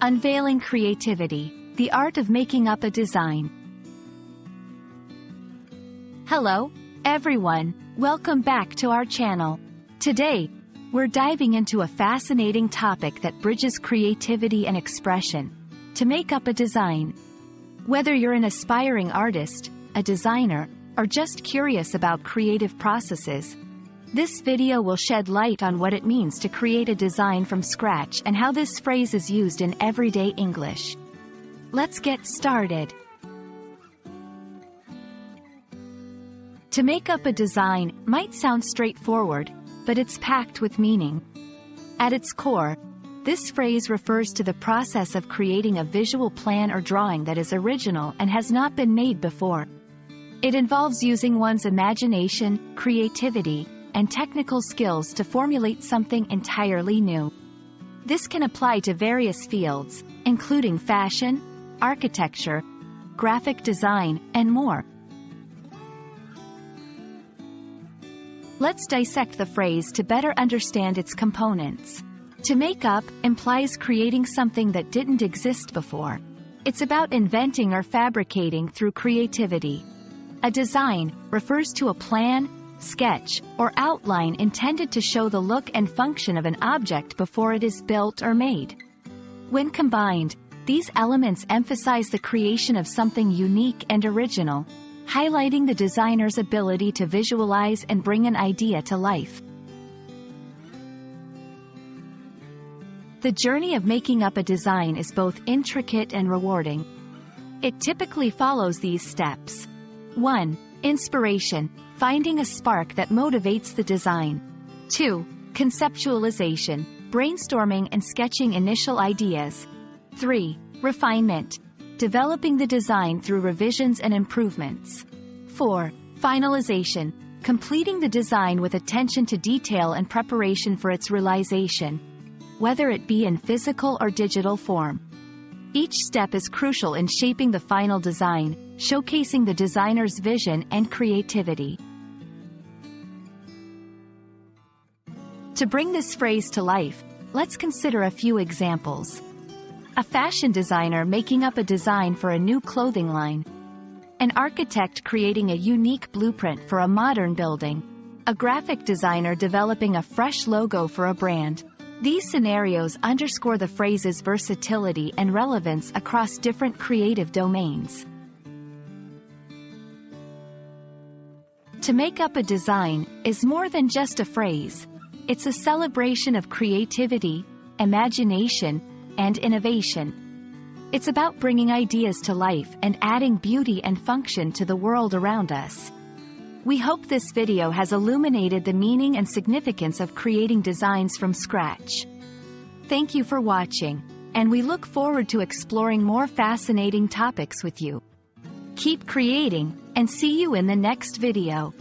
Unveiling creativity, the art of making up a design. Hello, everyone. Welcome back to our channel. Today, we're diving into a fascinating topic that bridges creativity and expression: to make up a design. Whether you're an aspiring artist, a designer, or just curious about creative processes, this video will shed light on what it means to create a design from scratch and how this phrase is used in everyday English. Let's get started. To make up a design might sound straightforward, but it's packed with meaning. At its core, this phrase refers to the process of creating a visual plan or drawing that is original and has not been made before. It involves using one's imagination, creativity, and technical skills to formulate something entirely new. This can apply to various fields, including fashion, architecture, graphic design, and more. Let's dissect the phrase to better understand its components. To make up implies creating something that didn't exist before. It's about inventing or fabricating through creativity. A design refers to a plan, sketch, or outline intended to show the look and function of an object before it is built or made. When combined, these elements emphasize the creation of something unique and original, highlighting the designer's ability to visualize and bring an idea to life. The journey of making up a design is both intricate and rewarding. It typically follows these steps. 1. Inspiration, finding a spark that motivates the design. 2. Conceptualization, brainstorming and sketching initial ideas. 3. Refinement, developing the design through revisions and improvements. 4. Finalization, completing the design with attention to detail and preparation for its realization, whether it be in physical or digital form. Each step is crucial in shaping the final design, showcasing the designer's vision and creativity. To bring this phrase to life, let's consider a few examples. A fashion designer making up a design for a new clothing line. An architect creating a unique blueprint for a modern building. A graphic designer developing a fresh logo for a brand. These scenarios underscore the phrase's versatility and relevance across different creative domains. To make up a design is more than just a phrase. It's a celebration of creativity, imagination, and innovation. It's about bringing ideas to life and adding beauty and function to the world around us. We hope this video has illuminated the meaning and significance of creating designs from scratch. Thank you for watching, and we look forward to exploring more fascinating topics with you. Keep creating, and see you in the next video.